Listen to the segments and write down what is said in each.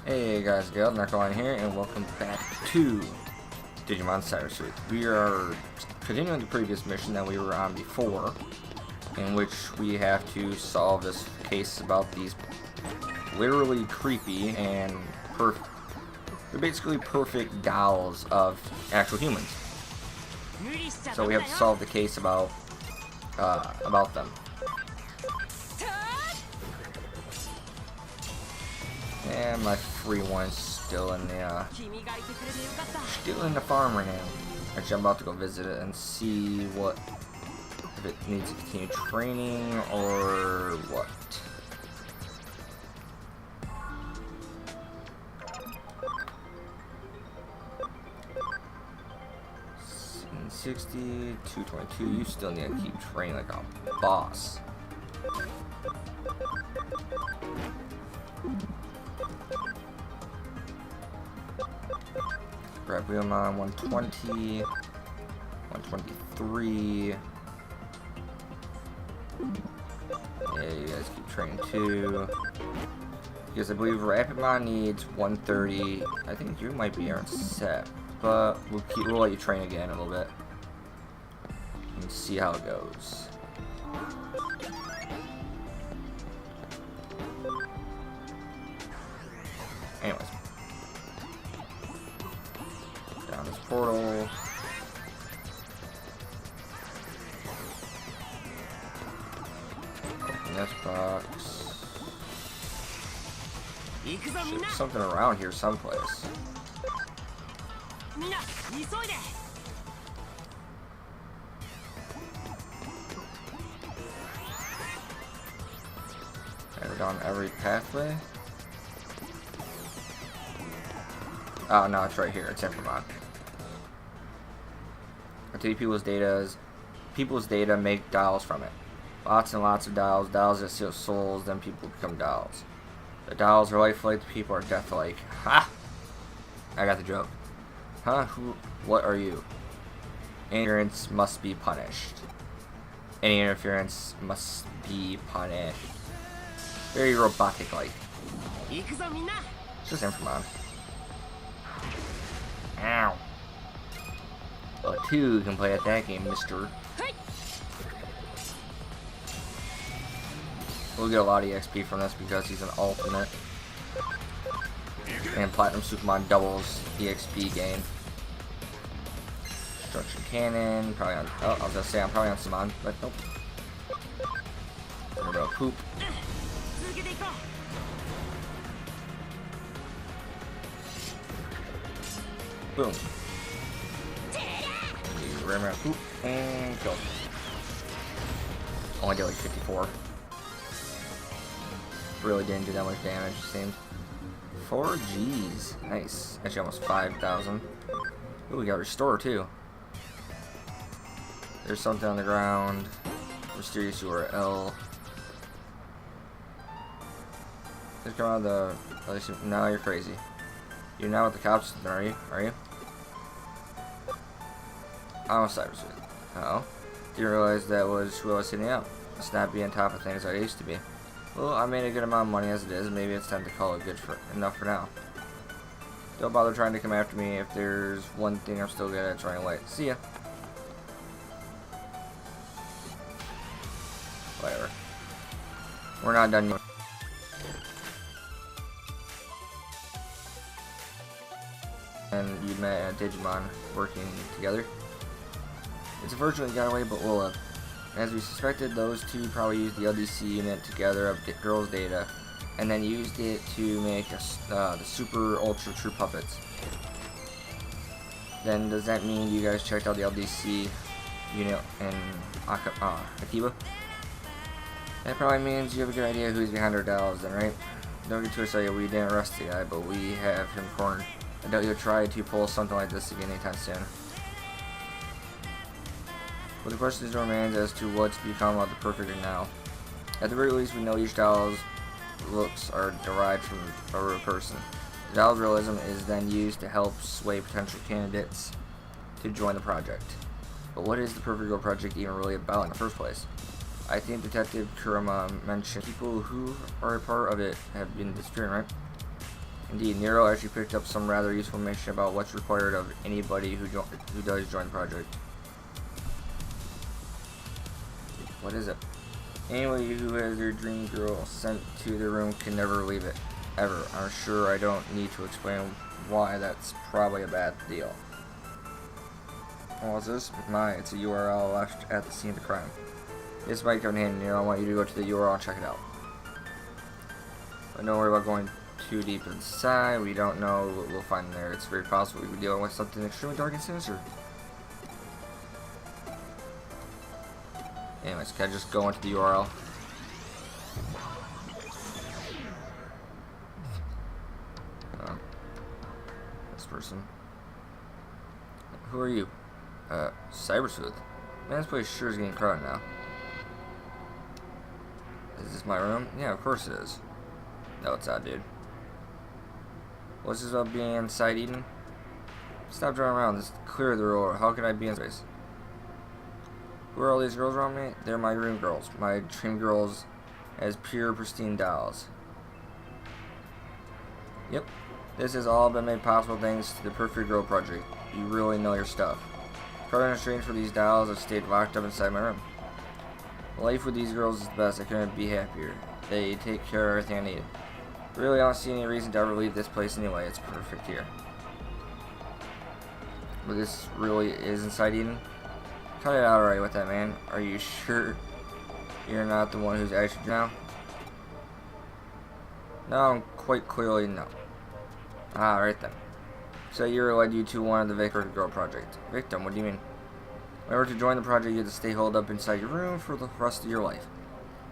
Hey guys, Narcoline here, and welcome back to Digimon Cyber Sleuth. We are continuing the previous mission that we were on before, in which we have to solve this case about these literally creepy and they're basically perfect dolls of actual humans. So we have to solve the case about them. And my free one is still in the farm right now. Actually, I'm about to go visit it and see what if it needs to continue training or what. 60, 222. You still need to keep training like a boss. Grab wheel on 120, 123. Yeah, you guys keep training too. Because I believe Rapidmon needs 130. I think you might be aren't set, but we'll let you train again a little bit and see how it goes. Anyways. Down this portal. Open this box. There's something around here someplace. We're down every pathway. Oh no, it's right here. It's Infamon. I tell you, people's data make dolls from it. Lots and lots of dolls. Dolls that steal souls, then people become dolls. The dolls are lifelike, the people are deathlike. Ha! I got the joke. Huh? Who? What are you? Interference must be punished. Any interference must be punished. Very robotic-like. It's just Infamon. Ow. But two can play at that game, mister. We'll get a lot of EXP from this because he's an ultimate. And Platinum Supermon doubles EXP gain. Destruction Cannon, probably on. Oh, I was gonna say I'm probably on Summon, but nope. We're gonna poop. Boom. Ram around, poop, and kill. Only did like 54. Really didn't do that much damage, it seemed. 4 Gs. Nice. Actually, almost 5,000. Ooh, we got Restore too. There's something on the ground. Mysterious URL. Just come out of the. Now you're crazy. You're not with the cops, are you? Are you? I'm a Cyber Sleuth. Oh. Didn't realize that was who I was hitting out. Let's not be on top of things I used to be. Well, I made a good amount of money as it is. Maybe it's time to call it good for enough for now. Don't bother trying to come after me if there's one thing I'm still good at, trying away. See ya. Whatever. We're not done yet. And you met Digimon working together. It's unfortunately got away, but we'll live. As we suspected, those two probably used the LDC unit together of the girls' data, and then used it to make the super ultra true puppets. Then does that mean you guys checked out the LDC unit in Akiba? That probably means you have a good idea who's behind our dolls then, right? Don't get too excited, we didn't arrest the guy, but we have him cornered. I doubt you'll try to pull something like this again anytime soon. But the question still remains as to what's become of the perfect now. At the very least, we know each doll's looks are derived from a real person. The doll's realism is then used to help sway potential candidates to join the project. But what is the Perfect Girl Project even really about in the first place? I think Detective Kurama mentioned people who are a part of it have been disappearing, right? Indeed, Nero actually picked up some rather useful information about what's required of anybody who does join the project. What is it? Anybody who has their dream girl sent to their room can never leave it, ever. I'm sure I don't need to explain why that's probably a bad deal. What's this? It's a URL left at the scene of the crime. This might come in handy, Nero. I want you to go to the URL and check it out. But don't worry about going too deep inside. We don't know what we'll find in there. It's very possible we could be dealing with something extremely dark and sinister. Anyways, can I just go into the URL? This person. Who are you? Cyber Sleuth. Man, this place sure is getting crowded now. Is this my room? Yeah, of course it is. No, it's not, dude. What's this about being inside Eden? Stop driving around. This is clear the road. How can I be in space? Who are all these girls around me? They're my dream girls. My dream girls as pure, pristine dolls. Yep. This has all been made possible thanks to the Perfect Girl Project. You really know your stuff. Part of the strange for these dolls, I've stayed locked up inside my room. Life with these girls is the best. I couldn't be happier. They take care of everything I need. Really, I don't see any reason to ever leave this place anyway. It's perfect here. But this really is inside Eden? Cut it out already with that, man. Are you sure you're not the one who's actually now? No, quite clearly no. Ah, right then. So you led you to one of the Victor Girl Project. Victim, what do you mean? In order to join the project, you have to stay holed up inside your room for the rest of your life.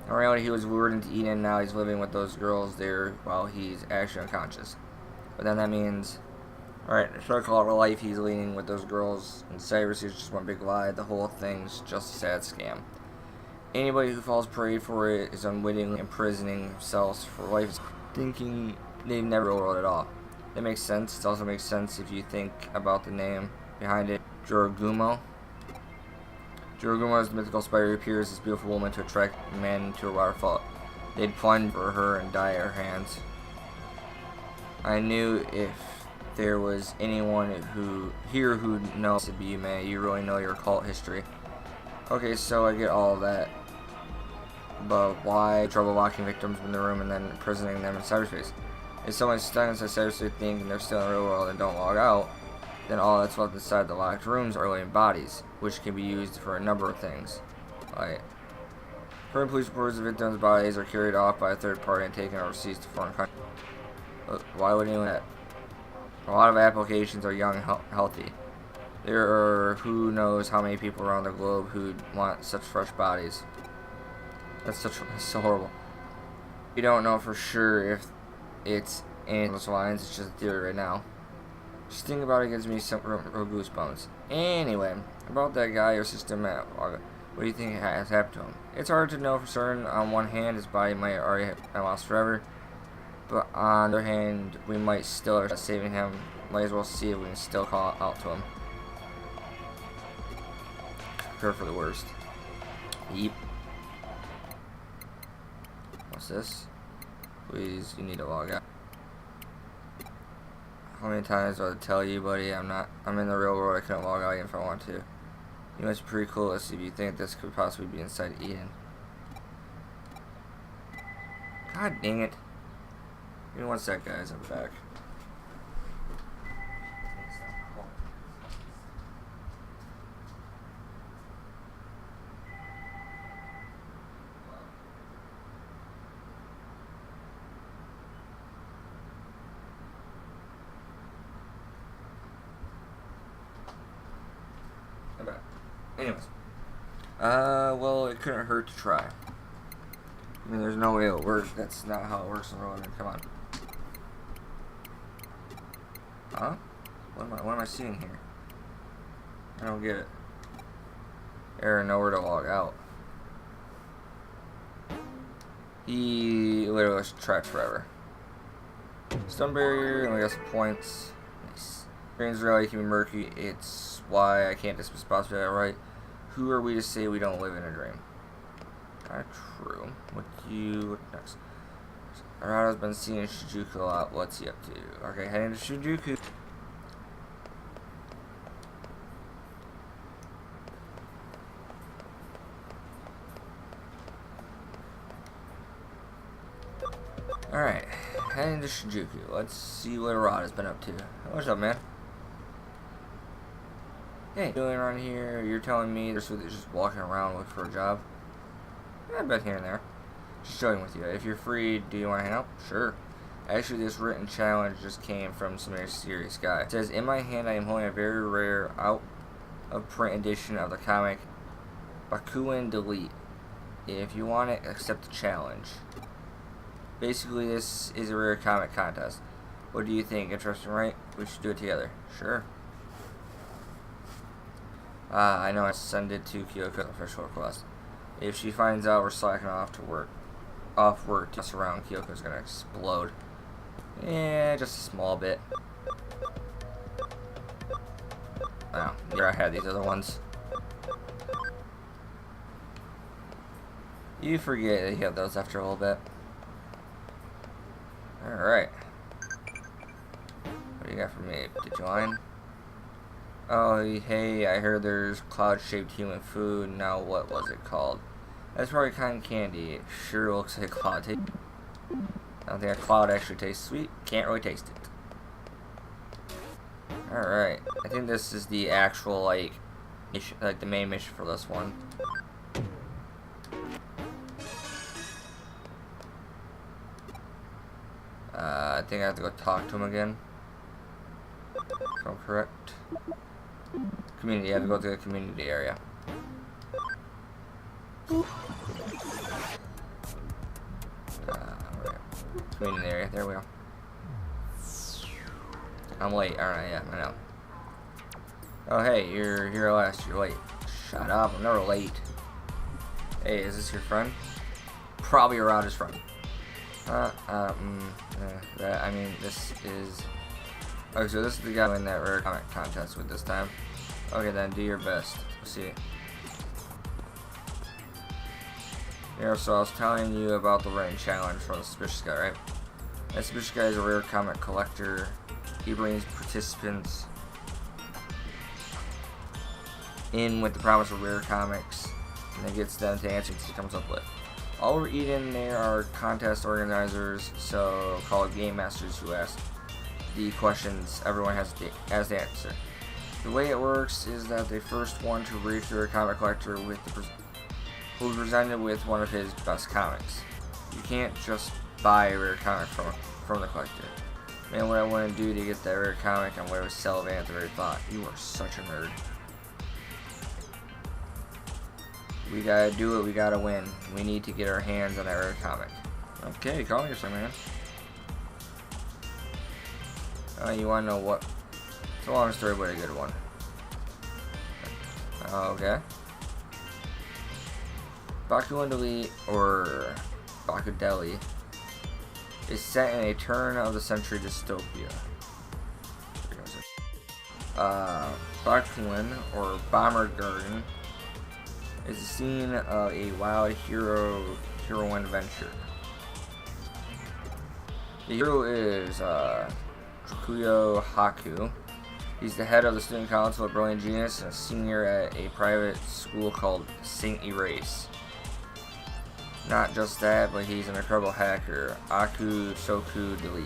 In reality, he was lured into Eden, now he's living with those girls there while he's actually unconscious. But then that means, alright, so I call it real life, he's leaning with those girls, and Cyrus is just one big lie. The whole thing's just a sad scam. Anybody who falls prey for it is unwittingly imprisoning themselves for life, thinking they never rolled at all. That makes sense. It also makes sense if you think about the name behind it, Jorogumo. Jorogumo is the mythical spider who appears as a beautiful woman to attract men to a waterfall. They'd plunge for her and die at her hands. I knew if there was anyone who knows to be you, man, you really know your cult history. Okay, so I get all of that. But why trouble locking victims in the room and then imprisoning them in cyberspace? If someone's stuck inside cyberspace thinking they're still in the real world and don't log out, then all that's left inside the locked rooms are alien bodies, which can be used for a number of things. Like, current police reports of victims' bodies are carried off by a third party and taken overseas to foreign countries. Why would anyone do that? A lot of applications are young and healthy. There are who knows how many people around the globe who want such fresh bodies. That's so horrible. We don't know for sure if it's in those lines. It's just a theory right now. Just think about it, gives me some real goosebumps. Anyway, about that guy or system at what do you think has happened to him? It's hard to know for certain. On one hand, his body might already have been lost forever, but on the other hand, we might still are saving him. Might as well see if we can still call out to him. Prepare for the worst. Yeep. What's this? Please, you need to log out. How many times do I tell you, buddy? I'm in the real world. I couldn't log out even if I want to. You must be pretty cool. Let's see if you think this could possibly be inside Eden. God dang it. Give me one sec, guys. I'm back. Anyways. Well, it couldn't hurt to try. I mean, there's no way it'll work. That's not how it works in real life. Come on. Huh? What am I seeing here? I don't get it. Error, nowhere to log out. He literally was trapped forever. Stun barrier, and we got some points. Nice. Brain's reality can be murky. It's why I can't dismiss possibility outright. Who are we to say we don't live in a dream? True. What next? Arata's been seeing Shinjuku a lot. What's he up to? Okay, heading to Shinjuku. Alright, heading to Shinjuku. Let's see what Arata's been up to. What's up, man? Hey, doing around here? You're telling me there's just walking around looking for a job? Yeah, I've been here and there. Just showing with you. If you're free, do you want to hang out? Sure. Actually, this written challenge just came from some serious guy. It says, in my hand, I am holding a very rare, out-of-print edition of the comic Bakuin Delete. If you want it, accept the challenge. Basically, this is a rare comic contest. What do you think? Interesting, right? We should do it together. Sure. I know I send it to Kyoko's official request. If she finds out we're slacking off work to mess around, Kyoko's gonna explode. Yeah, just a small bit. Oh, here I had these other ones. You forget that you have those after a little bit. Alright. What do you got for me? Digimon? Oh, hey, I heard there's cloud-shaped human food. Now, what was it called? That's probably cotton candy. It sure looks like cloud. I don't think a cloud actually tastes sweet. Can't really taste it. Alright. I think this is the actual, like the main mission for this one. I think I have to go talk to him again. If I'm correct. Community, I have to go to the community area. Right. Community area, there we go. I'm late, aren't I? Yeah, I know. Oh hey, you're here last, you're late. Shut up, I'm never late. Hey, is this your friend? Probably around his friend. I mean, this is... Okay, so this is the guy who won that rare comic contest with this time. Okay, then, do your best. Let's see. Yeah, so I was telling you about the writing challenge for the suspicious guy, right? That suspicious guy is a rare comic collector. He brings participants in with the promise of rare comics, and it gets them to answer what he comes up with. All we're eating there are contest organizers, so called game masters, who ask the questions everyone has to answer. The way it works is that the first one to reach their comic collector with will be presented with one of his best comics. You can't just buy a rare comic from the collector. Man, what I want to do to get that rare comic, I'm going to sell it at the very thought. You are such a nerd. We gotta do it, we gotta win. We need to get our hands on that rare comic. Okay, call yourself, man. You wanna know what? It's a long story, but a good one. Okay. Bakuin Delete, or Bakudeli, is set in a turn-of-the-century dystopia. Bakuin, or Bomber Garden, is the scene of a wild heroine adventure. The hero is Trukuyo Haku. He's the head of the student council at Brilliant Genius and a senior at a private school called Saint Erase. Not just that, but he's an incredible hacker, Aku Soku Delete.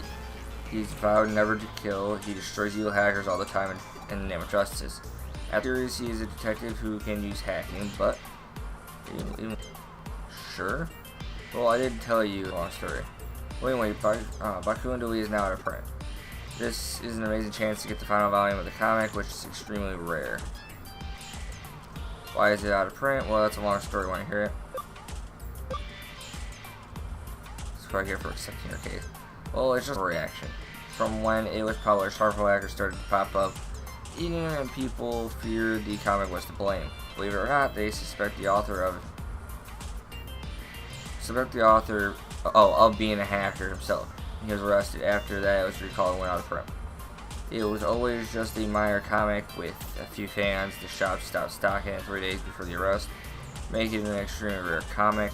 He's vowed never to kill. He destroys evil hackers all the time in the name of justice. After he is a detective who can use hacking, but sure. Well, I didn't tell you a long story. Well, anyway, Bakuin Delete is now out of print. This is an amazing chance to get the final volume of the comic, which is extremely rare. Why is it out of print? Well, that's a long story. Want to hear it? So I'm here for accepting your case. Well, it's just a reaction. From when it was published, harmful hackers started to pop up, eating it, and people feared the comic was to blame. Believe it or not, they suspect the author of being a hacker himself. He was arrested. After that, it was recalled and went out of print. It was always just a minor comic with a few fans. The shop stopped stocking it 3 days before the arrest, making it an extremely rare comic.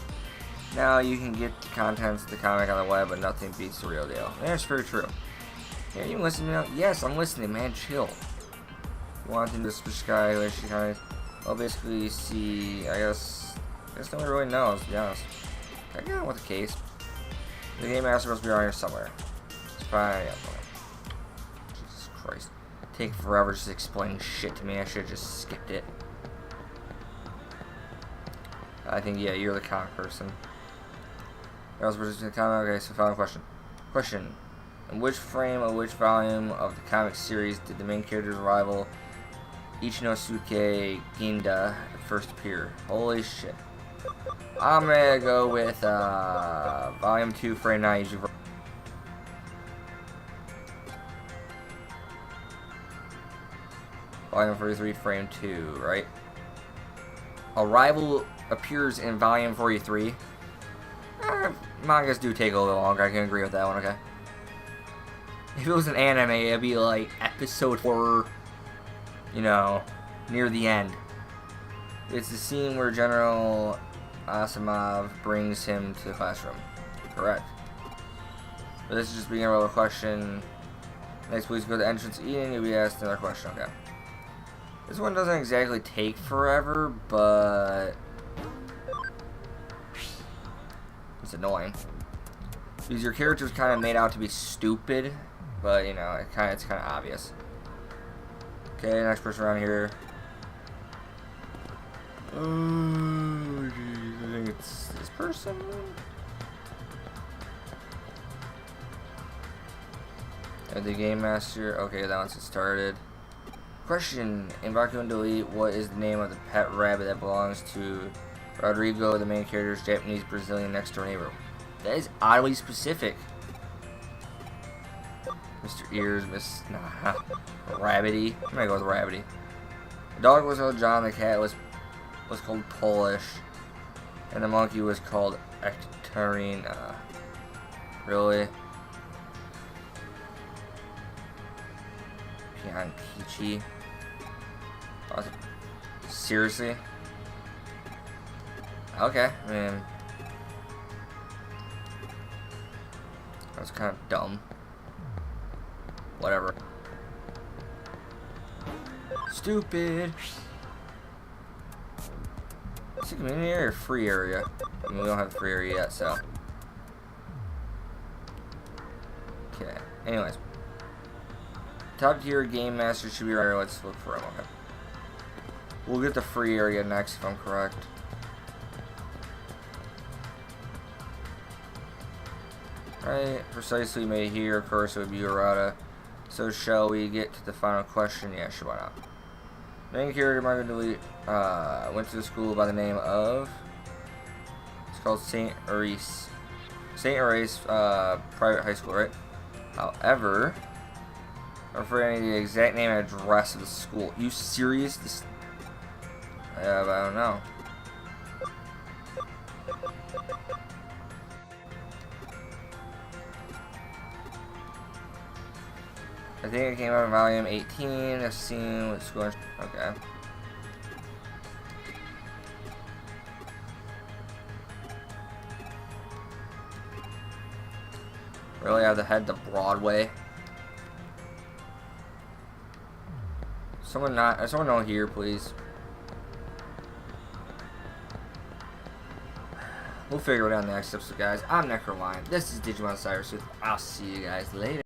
Now you can get the contents of the comic on the web, but nothing beats the real deal. And that's very true. Yeah, you listen to me? Yes, I'm listening, man. Chill. You want to do this guy, which you kind of, well, basically see. I guess nobody really knows, to be honest. I got on with the case. The game master must be around here somewhere. It's fine. Yeah, Jesus Christ. Take forever just explaining shit to me. I should have just skipped it. I think, yeah, you're the comic person. I was producing the comic. Okay, so final question. Question. In which frame of which volume of the comic series did the main character's rival Ichinosuke Ginda first appear? Holy shit. I'm gonna go with volume 2, frame 9. Volume 43, frame 2, right? A rival appears in volume 43. Mangas do take a little longer. I can agree with that one, okay? If it was an anime, it'd be like episode 4, you know, near the end. It's the scene where General Asimov brings him to the classroom. Correct. But this is just being a real question. Next, please go to the entrance eating. You'll be asked another question, okay? This one doesn't exactly take forever, but it's annoying. Because your character's kind of made out to be stupid, but you know, it's kind of obvious. Okay, next person around here. Oh, geez, I think it's this person. And the game master. Okay, that one's started. Question: in Baku and Delete, what is the name of the pet rabbit that belongs to Rodrigo, the main character's Japanese Brazilian next door neighbor? That is oddly specific. Mr. Ears, Miss Rabbity. I'm gonna go with Rabbity. The dog was called John. The cat was called Polish, and the monkey was called Ekaterina. Really? Piankichi. Seriously? Okay, I mean, that's kind of dumb. Whatever. Stupid. Is it a community area or free area? I mean, we don't have a free area yet, so. Okay. Anyways. Top tier game master should be right here. Let's look for him. Okay. We'll get the free area next if I'm correct. Right, precisely made here. Of course, it would be errata. So, shall we get to the final question? Yeah, sure, why not? Main character, Margaret Delete, went to the school by the name of. It's called St. Aris. St. Aris private high school, right? However, I'm afraid I need the exact name and address of the school. You serious? This. Yeah, but I don't know. I think it came out in volume 18. Assume what's going. Okay. Really, I have to head to Broadway. Someone know here, please. We'll figure it out next episode, guys. I'm Necroline. This is Digimon Cyber Sleuth. I'll see you guys later.